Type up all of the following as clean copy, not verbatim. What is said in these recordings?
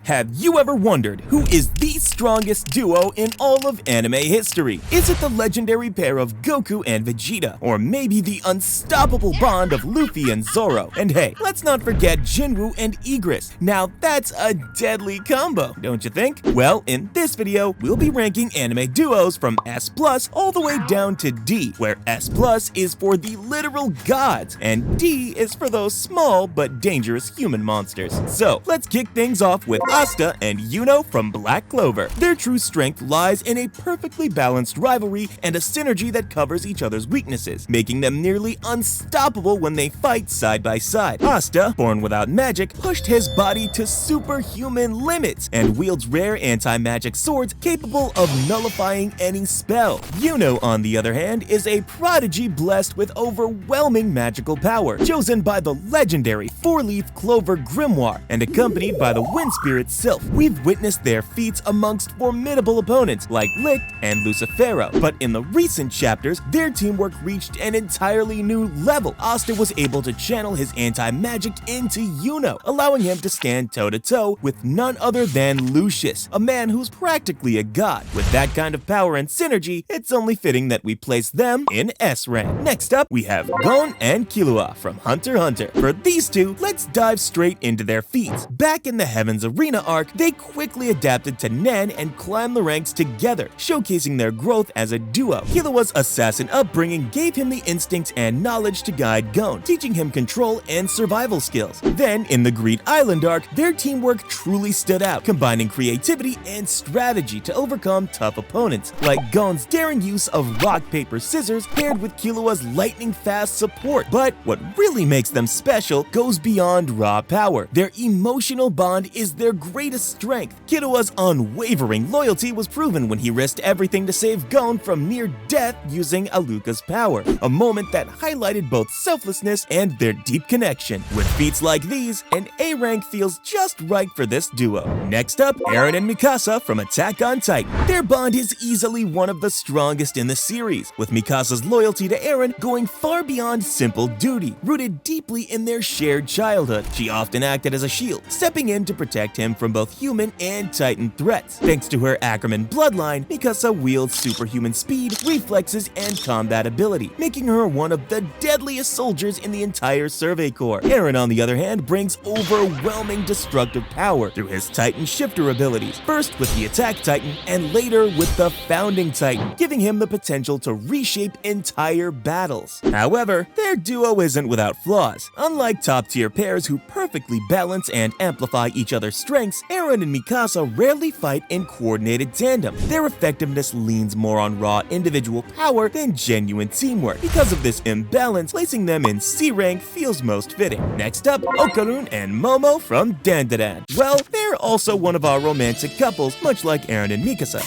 Have you ever wondered who is the strongest duo in all of anime history? Is it the legendary pair of Goku and Vegeta? Or maybe the unstoppable bond of Luffy and Zoro? And hey, let's not forget Jinwoo and Igris. Now that's a deadly combo, don't you think? Well, in this video, we'll be ranking anime duos from S+ all the way down to D, where S+ is for the literal gods, and D is for those small but dangerous human monsters. So, let's kick things off with Asta and Yuno from Black Clover. Their true strength lies in a perfectly balanced rivalry and a synergy that covers each other's weaknesses, making them nearly unstoppable when they fight side by side. Asta, born without magic, pushed his body to superhuman limits and wields rare anti-magic swords capable of nullifying any spell. Yuno, on the other hand, is a prodigy blessed with overwhelming magical power, chosen by the legendary four-leaf clover grimoire and accompanied by the wind spirit Sylph. We've witnessed their feats amongst formidable opponents like Licht and Lucifero, but in the recent chapters, their teamwork reached an entirely new level. Asta was able to channel his anti-magic into Yuno, allowing him to stand toe-to-toe with none other than Lucius, a man who's practically a god. With that kind of power and synergy, it's only fitting that we place them in S rank. Next up, we have Gon and Killua from Hunter x Hunter. For these two, let's dive straight into their feats. Back in the Heaven's Arena arc, they quickly adapted to Nen and climbed the ranks together, showcasing their growth as a duo. Killua's assassin upbringing gave him the instincts and knowledge to guide Gon, teaching him control and survival skills. Then, in the Greed Island arc, their teamwork truly stood out, combining creativity and strategy to overcome tough opponents, like Gon's daring use of rock, paper, scissors paired with Killua's lightning-fast support. But what really makes them special goes beyond raw power. Their emotional bond is their greatest strength. Killua's unwavering loyalty was proven when he risked everything to save Gon from near death using Aluka's power, a moment that highlighted both selflessness and their deep connection. With feats like these, an A rank feels just right for this duo. Next up, Eren and Mikasa from Attack on Titan. Their bond is easily one of the strongest in the series, with Mikasa's loyalty to Eren going far beyond simple duty. Rooted deeply in their shared childhood, she often acted as a shield, stepping in to protect him from both human and Titan threats. Thanks to her Ackerman bloodline, Mikasa wields superhuman speed, reflexes, and combat ability, making her one of the deadliest soldiers in the entire Survey Corps. Eren, on the other hand, brings overwhelming destructive power through his Titan shifter abilities, first with the Attack Titan and later with the Founding Titan, giving him the potential to reshape entire battles. However, their duo isn't without flaws. Unlike top-tier pairs who perfectly balance and amplify each other's strengths, Eren and Mikasa rarely fight in coordinated tandem. Their effectiveness leans more on raw individual power than genuine teamwork. Because of this imbalance, placing them in C rank feels most fitting. Next up, Okarun and Momo from Dandadan. Well, they're also one of our romantic couples, much like Eren and Mikasa.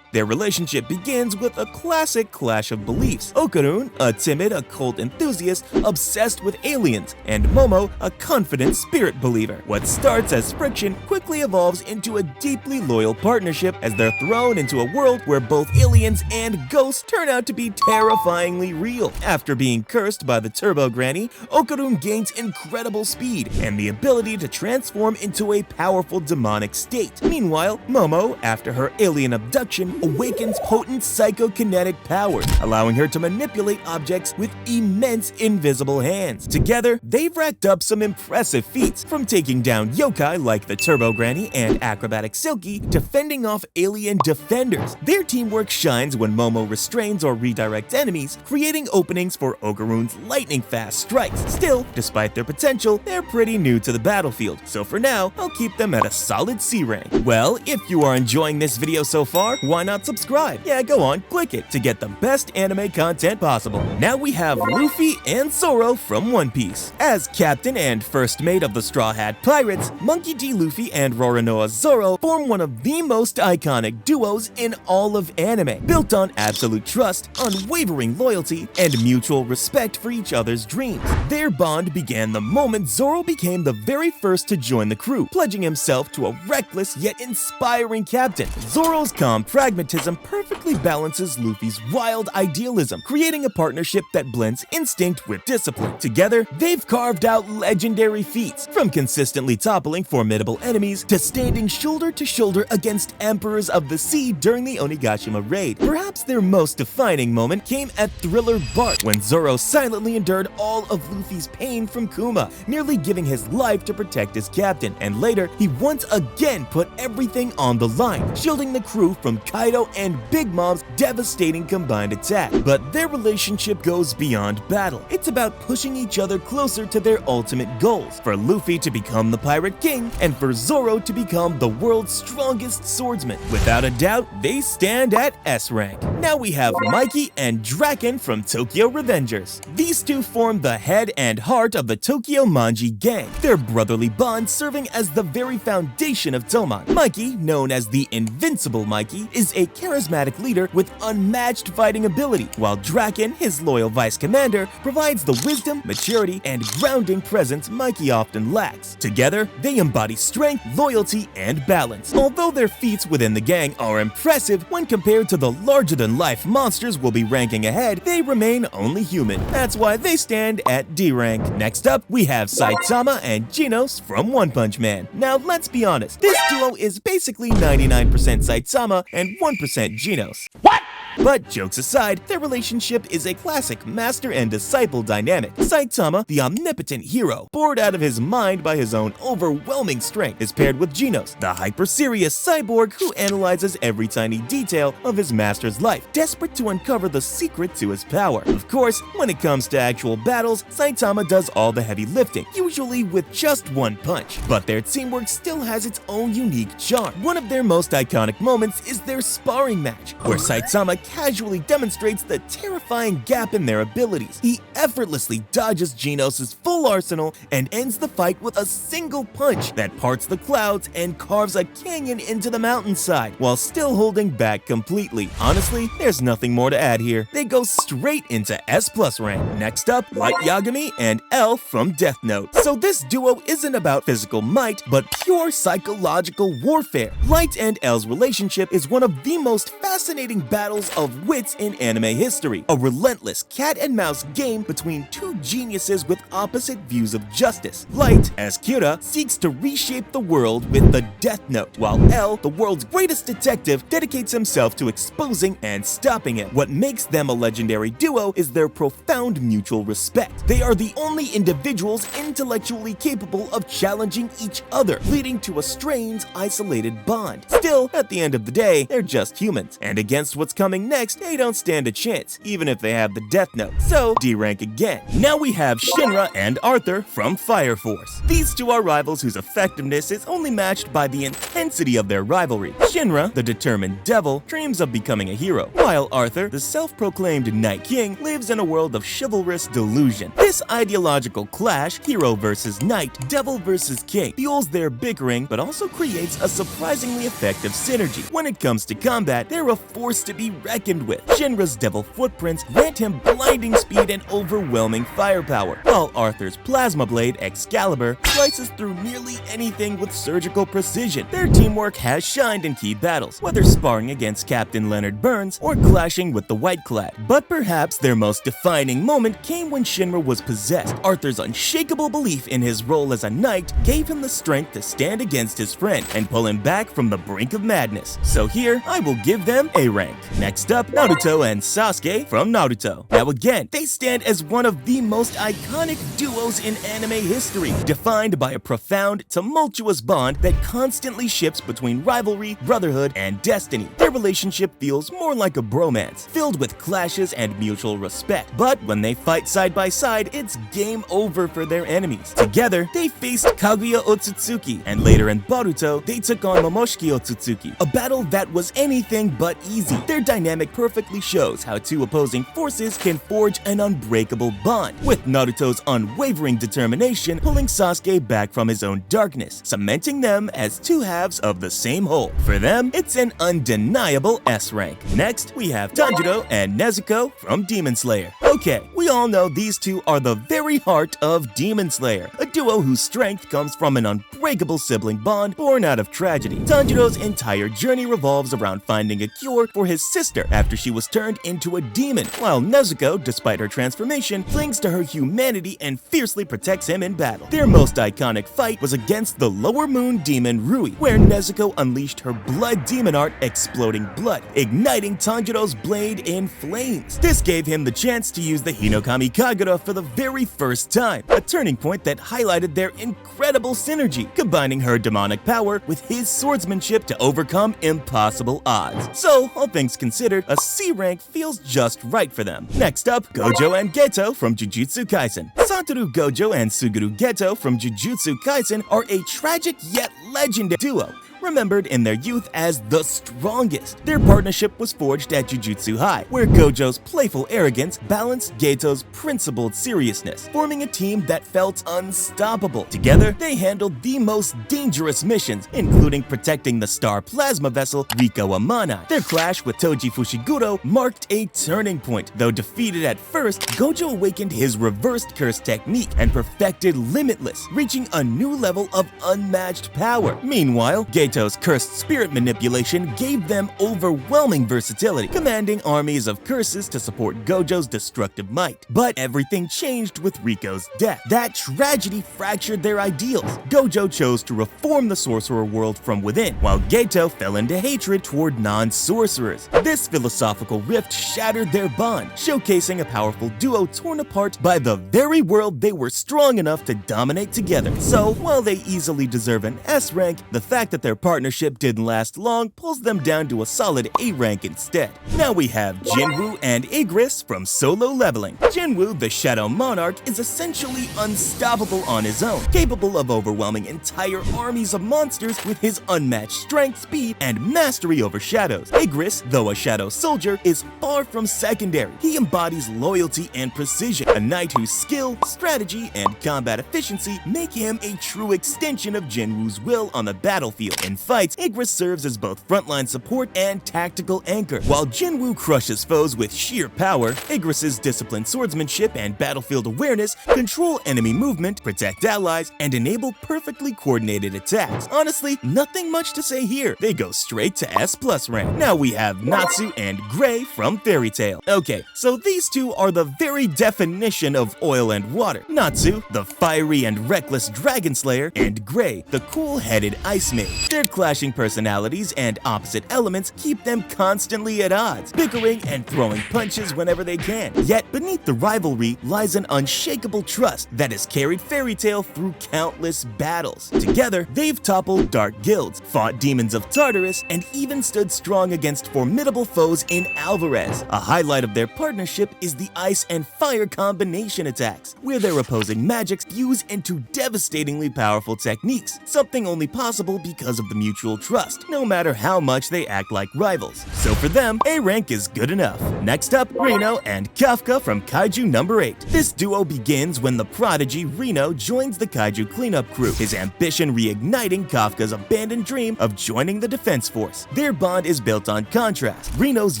Their relationship begins with a classic clash of beliefs. Okarun, a timid occult enthusiast obsessed with aliens, and Momo, a confident spirit believer. What starts as friction quickly evolves into a deeply loyal partnership as they're thrown into a world where both aliens and ghosts turn out to be terrifyingly real. After being cursed by the Turbo Granny, Okarun gains incredible speed and the ability to transform into a powerful demonic state. Meanwhile, Momo, after her alien abduction, awakens potent psychokinetic powers, allowing her to manipulate objects with immense invisible hands. Together, they've racked up some impressive feats, from taking down yokai like the Turbo Granny and Acrobatic Silky to fending off alien defenders. Their teamwork shines when Momo restrains or redirects enemies, creating openings for Okarun's lightning-fast strikes. Still, despite their potential, they're pretty new to the battlefield, so for now, I'll keep them at a solid C rank. Well, if you are enjoying this video so far, why not subscribe? Yeah, go on, click it to get the best anime content possible. Now we have Luffy and Zoro from One Piece. As captain and first mate of the Straw Hat Pirates, Monkey D. Luffy and Roronoa Zoro form one of the most iconic duos in all of anime, built on absolute trust, unwavering loyalty, and mutual respect for each other's dreams. Their bond began the moment Zoro became the very first to join the crew, pledging himself to a reckless yet inspiring captain. Zoro's calm pragmatism pragmatism perfectly balances Luffy's wild idealism, creating a partnership that blends instinct with discipline. Together, they've carved out legendary feats, from consistently toppling formidable enemies to standing shoulder to shoulder against emperors of the sea during the Onigashima raid. Perhaps their most defining moment came at Thriller Bark, when Zoro silently endured all of Luffy's pain from Kuma, nearly giving his life to protect his captain, and later he once again put everything on the line, shielding the crew from Kaido and Big Mom's devastating combined attack. But their relationship goes beyond battle. It's about pushing each other closer to their ultimate goals, for Luffy to become the Pirate King and for Zoro to become the world's strongest swordsman. Without a doubt, they stand at S rank. Now we have Mikey and Draken from Tokyo Revengers. These two form the head and heart of the Tokyo Manji gang, their brotherly bond serving as the very foundation of Toman. Mikey, known as the Invincible Mikey, is a charismatic leader with unmatched fighting ability, while Draken, his loyal vice commander, provides the wisdom, maturity, and grounding presence Mikey often lacks. Together, they embody strength, loyalty, and balance. Although their feats within the gang are impressive when compared to the larger-than-life monsters we'll be ranking ahead, they remain only human. That's why they stand at D rank. Next up, we have Saitama and Genos from One Punch Man. Now, let's be honest, this duo is basically 99% Saitama and 1% Genos. What? But jokes aside, their relationship is a classic master and disciple dynamic. Saitama, the omnipotent hero, bored out of his mind by his own overwhelming strength, is paired with Genos, the hyper-serious cyborg who analyzes every tiny detail of his master's life, desperate to uncover the secret to his power. Of course, when it comes to actual battles, Saitama does all the heavy lifting, usually with just one punch. But their teamwork still has its own unique charm. One of their most iconic moments is their sparring match, where Saitama casually demonstrates the terrifying gap in their abilities. He effortlessly dodges Genos' full arsenal and ends the fight with a single punch that parts the clouds and carves a canyon into the mountainside, while still holding back completely. Honestly, there's nothing more to add here. They go straight into S+ rank. Next up, Light Yagami and L from Death Note. So this duo isn't about physical might, but pure psychological warfare. Light and L's relationship is one of the most fascinating battles of wits in anime history, a relentless cat-and-mouse game between two geniuses with opposite views of justice. Light, as Kira, seeks to reshape the world with the Death Note, while L, the world's greatest detective, dedicates himself to exposing and stopping it. What makes them a legendary duo is their profound mutual respect. They are the only individuals intellectually capable of challenging each other, leading to a strange, isolated bond. Still, at the end of the day, they're just humans, and against what's coming next, they don't stand a chance, even if they have the Death Note. So, D rank again. Now we have Shinra and Arthur from Fire Force. These two are rivals whose effectiveness is only matched by the intensity of their rivalry. Shinra, the determined devil, dreams of becoming a hero, while Arthur, the self-proclaimed Night King, lives in a world of chivalrous delusion. This ideological clash, hero versus knight, devil versus king, fuels their bickering but also creates a surprisingly effective synergy. When it comes to combat, they're a force to be reckoned with. Shinra's devil footprints grant him blinding speed and overwhelming firepower, while Arthur's plasma blade, Excalibur, slices through nearly anything with surgical precision. Their teamwork has shined in key battles, whether sparring against Captain Leonard Burns or clashing with the White Clad. But perhaps their most defining moment came when Shinra was possessed. Arthur's unshakable belief in his role as a knight gave him the strength to stand against his friend and pull him back from the brink of madness. So here, I will give them A rank. Next up, Naruto and Sasuke from Naruto. Now again, they stand as one of the most iconic duos in anime history, defined by a profound, tumultuous bond that constantly shifts between rivalry, brotherhood, and destiny. Their relationship feels more like a bromance, filled with clashes and mutual respect. But when they fight side by side, it's game over for their enemies. Together, they faced Kaguya Otsutsuki, and later in Boruto, they took on Momoshiki Otsutsuki, a battle that was anything but easy. Their dynamic perfectly shows how two opposing forces can forge an unbreakable bond, with Naruto's unwavering determination pulling Sasuke back from his own darkness, cementing them as two halves of the same whole. For them, it's an undeniable S rank. Next, we have Tanjiro and Nezuko from Demon Slayer. Okay, we all know these two are the very heart of Demon Slayer, a duo whose strength comes from an unbreakable sibling bond born out of tragedy. Tanjiro's entire journey revolves around finding a cure for his sister after she was turned into a demon, while Nezuko, despite her transformation, clings to her humanity and fiercely protects him in battle. Their most iconic fight was against the Lower Moon demon Rui, where Nezuko unleashed her blood demon art, exploding blood, igniting Tanjiro's blade in flames. This gave him the chance to use the Hinokami Kagura for the very first time, a turning point that highlighted their incredible synergy, combining her demonic power with his swordsmanship to overcome impossible odds. So, all things considered, a C rank feels just right for them. Next up, Gojo and Geto from Jujutsu Kaisen. Satoru Gojo and Suguru Geto from Jujutsu Kaisen are a tragic yet legendary duo, remembered in their youth as the strongest. Their partnership was forged at Jujutsu High, where Gojo's playful arrogance balanced Geto's principled seriousness, forming a team that felt unstoppable. Together, they handled the most dangerous missions, including protecting the star plasma vessel Riko Amana. Their clash with Toji Fushiguro marked a turning point. Though defeated at first, Gojo awakened his reversed curse technique and perfected Limitless, reaching a new level of unmatched power. Meanwhile, Geto's cursed spirit manipulation gave them overwhelming versatility, commanding armies of curses to support Gojo's destructive might. But everything changed with Riko's death. That tragedy fractured their ideals. Gojo chose to reform the sorcerer world from within, while Geto fell into hatred toward non-sorcerers. This philosophical rift shattered their bond, showcasing a powerful duo torn apart by the very world they were strong enough to dominate together. So, while they easily deserve an S rank, the fact that their partnership didn't last long pulls them down to a solid A rank instead. Now we have Jinwoo and Igris from Solo Leveling. Jinwoo, the Shadow Monarch, is essentially unstoppable on his own, capable of overwhelming entire armies of monsters with his unmatched strength, speed, and mastery over shadows. Igris, though a shadow soldier, is far from secondary. He embodies loyalty and precision, a knight whose skill, strategy, and combat efficiency make him a true extension of Jinwoo's will on the battlefield. In fights, Igris serves as both frontline support and tactical anchor. While Jinwoo crushes foes with sheer power, Igris' disciplined swordsmanship and battlefield awareness control enemy movement, protect allies, and enable perfectly coordinated attacks. Honestly, nothing much to say here. They go straight to S+ rank. Now we have Natsu and Gray from Fairy Tail. Okay, so these two are the very definition of oil and water. Natsu, the fiery and reckless dragon slayer, and Gray, the cool-headed ice mage. Their clashing personalities and opposite elements keep them constantly at odds, bickering and throwing punches whenever they can. Yet beneath the rivalry lies an unshakable trust that has carried Fairy Tail through countless battles. Together, they've toppled dark guilds, fought demons of Tartarus, and even stood strong against formidable foes in Alvarez. A highlight of their partnership is the ice and fire combination attacks, where their opposing magics fuse into devastatingly powerful techniques, something only possible because of the mutual trust, no matter how much they act like rivals. So for them, A rank is good enough. Next up, Reno and Kafka from Kaiju number 8. This duo begins when the prodigy Reno joins the Kaiju cleanup crew, his ambition reigniting Kafka's abandoned dream of joining the defense force. Their bond is built on contrast, Reno's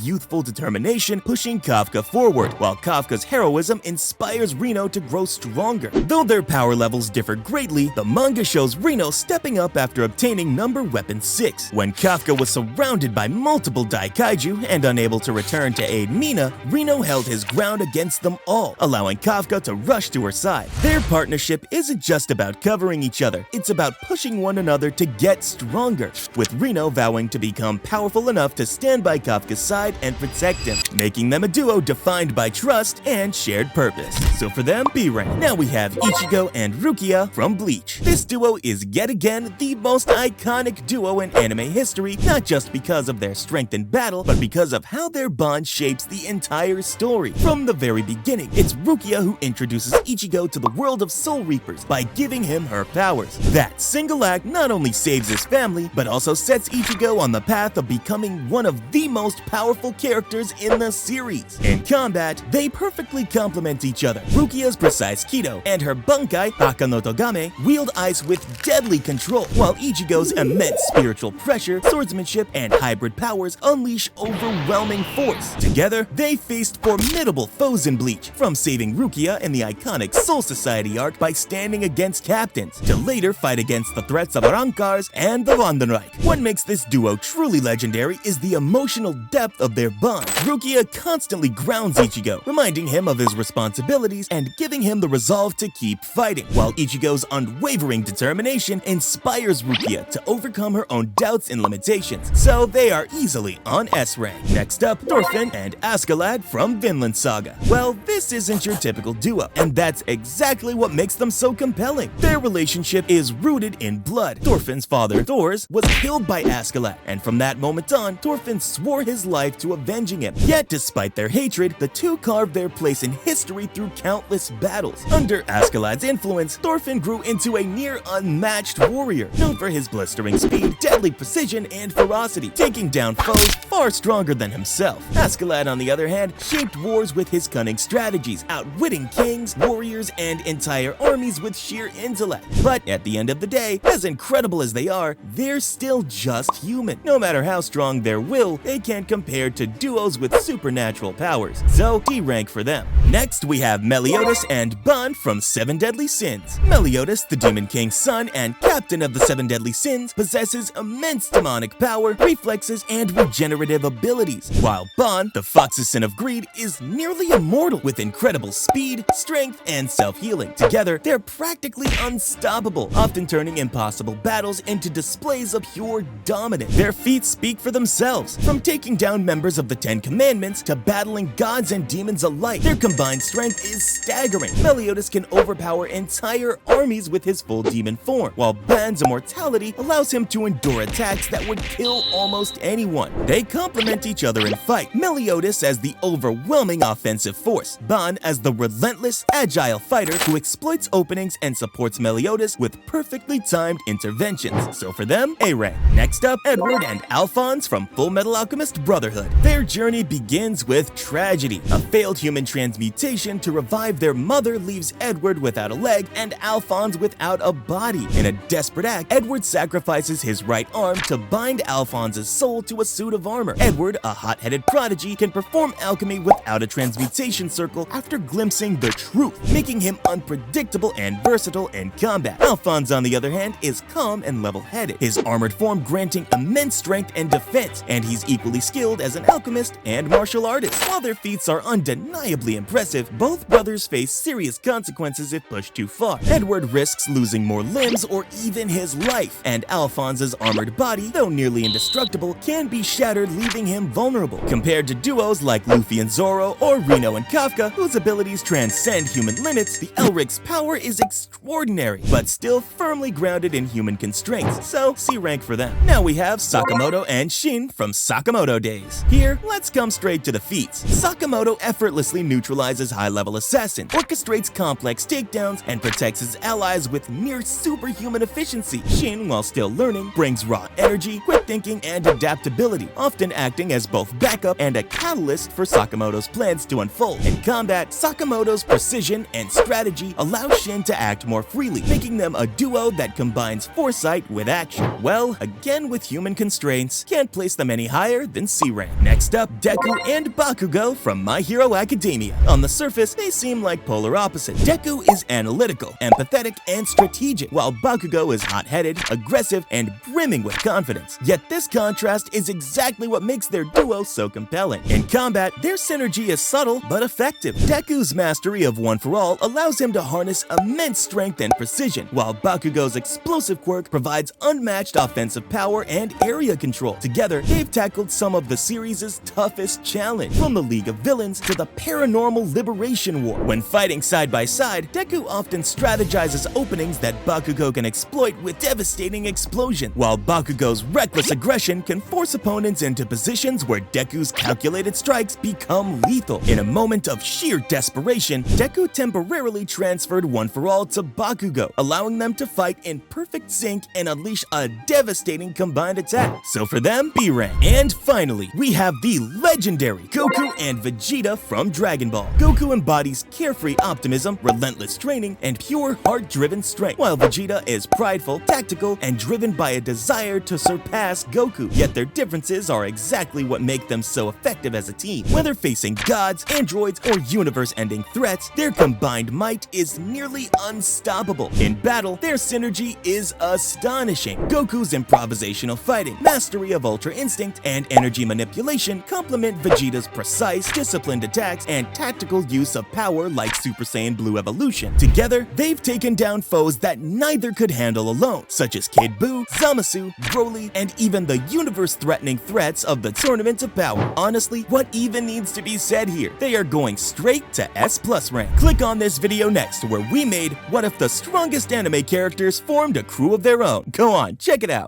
youthful determination pushing Kafka forward, while Kafka's heroism inspires Reno to grow stronger. Though their power levels differ greatly, the manga shows Reno stepping up after obtaining number weapon 6. When Kafka was surrounded by multiple Daikaiju and unable to return to aid Mina, Reno held his ground against them all, allowing Kafka to rush to her side. Their partnership isn't just about covering each other, it's about pushing one another to get stronger, with Reno vowing to become powerful enough to stand by Kafka's side and protect him, making them a duo defined by trust and shared purpose. So for them, B rank. Now we have Ichigo and Rukia from Bleach. This duo is yet again the most iconic duo in anime history, not just because of their strength in battle, but because of how their bond shapes the entire story. From the very beginning, it's Rukia who introduces Ichigo to the world of Soul Reapers by giving him her powers. That single act not only saves his family, but also sets Ichigo on the path of becoming one of the most powerful characters in the series. In combat, they perfectly complement each other. Rukia's precise Kido and her Bunkai, Haka no Togame, wield ice with deadly control, while Ichigo's immense immense spiritual pressure, swordsmanship, and hybrid powers unleash overwhelming force. Together, they faced formidable foes in Bleach, from saving Rukia in the iconic Soul Society arc by standing against captains, to later fight against the threats of Arankars and the Wandenreich. What makes this duo truly legendary is the emotional depth of their bond. Rukia constantly grounds Ichigo, reminding him of his responsibilities and giving him the resolve to keep fighting, while Ichigo's unwavering determination inspires Rukia to overcome her own doubts and limitations, so they are easily on S rank. Next up, Thorfinn and Askeladd from Vinland Saga. Well, this isn't your typical duo, and that's exactly what makes them so compelling. Their relationship is rooted in blood. Thorfinn's father, Thors, was killed by Askeladd, and from that moment on, Thorfinn swore his life to avenging him. Yet, despite their hatred, the two carved their place in history through countless battles. Under Askeladd's influence, Thorfinn grew into a near unmatched warrior, known for his blistering speed, deadly precision, and ferocity, taking down foes far stronger than himself. Askeladd, on the other hand, shaped wars with his cunning strategies, outwitting kings, warriors, and entire armies with sheer intellect. But at the end of the day, as incredible as they are, they're still just human. No matter how strong their will, they can't compare to duos with supernatural powers, so D rank for them. Next, we have Meliodas and Ban from Seven Deadly Sins. Meliodas, the Demon King's son and captain of the Seven Deadly Sins, possesses immense demonic power, reflexes, and regenerative abilities, while Ban, the Fox's son of greed, is nearly immortal with incredible speed, strength, and self-healing. Together, they're practically unstoppable, often turning impossible battles into displays of pure dominance. Their feats speak for themselves, from taking down members of the Ten Commandments to battling gods and demons alike. Their combined strength is staggering. Meliodas can overpower entire armies with his full demon form, while Ban's immortality allows him to endure attacks that would kill almost anyone. They complement each other in fight, Meliodas as the overwhelming offensive force, Ban as the relentless, agile fighter who exploits openings and supports Meliodas with perfectly timed interventions. So for them, A rank. Next up, Edward and Alphonse from Full Metal Alchemist Brotherhood. Their journey begins with tragedy. A failed human transmutation to revive their mother leaves Edward without a leg and Alphonse without a body. In a desperate act, Edward sacrifices his right arm to bind Alphonse's soul to a suit of armor. Edward, a hot-headed prodigy, can perform alchemy without a transmutation circle after glimpsing the truth, making him unpredictable and versatile in combat. Alphonse, on the other hand, is calm and level-headed, his armored form granting immense strength and defense, and he's equally skilled as an alchemist and martial artist. While their feats are undeniably impressive, both brothers face serious consequences if pushed too far. Edward risks losing more limbs or even his life, and Alphonse's armored body, though nearly indestructible, can be shattered, leaving him vulnerable. Compared to duos like Luffy and Zoro or Reno and Kafka, whose abilities transcend human limits, the Elric's power is extraordinary, but still firmly grounded in human constraints, so C rank for them. Now we have Sakamoto and Shin from Sakamoto Days. Here, let's come straight to the feats. Sakamoto effortlessly neutralizes high-level assassins, orchestrates complex takedowns, and protects his allies with near superhuman efficiency. Shin, while still learning, brings raw energy, quick thinking, and adaptability, often acting as both backup and a catalyst for Sakamoto's plans to unfold. In combat, Sakamoto's precision and strategy allow Shin to act more freely, making them a duo that combines foresight with action. Well, again with human constraints, can't place them any higher than C rank. Next up, Deku and Bakugo from My Hero Academia. On the surface, they seem like polar opposites. Deku is analytical, empathetic, and strategic, while Bakugo is hot-headed, aggressive, and brimming with confidence. Yet this contrast is exactly what makes their duo so compelling. In combat, their synergy is subtle but effective. Deku's mastery of One For All allows him to harness immense strength and precision, while Bakugo's explosive quirk provides unmatched offensive power and area control. Together, they've tackled some of the series' toughest challenge, from the League of Villains to the Paranormal Liberation War. When fighting side by side, Deku often strategizes openings that Bakugo can exploit with devastating explosion, while Bakugo's reckless aggression can force opponents into positions where Deku's calculated strikes become lethal. In a moment of sheer desperation, Deku temporarily transferred One For All to Bakugo, allowing them to fight in perfect sync and unleash a devastating combined attack. So for them, B rank. And finally, we have the legendary Goku and Vegeta from Dragon Ball. Goku embodies carefree optimism, relentless training, and pure heart-driven strength, while Vegeta is prideful, tactical, and driven driven by a desire to surpass Goku, yet their differences are exactly what make them so effective as a team. Whether facing gods, androids, or universe-ending threats, their combined might is nearly unstoppable. In battle, their synergy is astonishing. Goku's improvisational fighting, mastery of Ultra Instinct, and energy manipulation complement Vegeta's precise, disciplined attacks and tactical use of power like Super Saiyan Blue evolution. Together, they've taken down foes that neither could handle alone, such as Kid Buu, Zamasu, Broly, and even the universe-threatening threats of the Tournament of Power. Honestly, what even needs to be said here? They are going straight to S+ rank. Click on this video next where we made what if the strongest anime characters formed a crew of their own. Go on, check it out.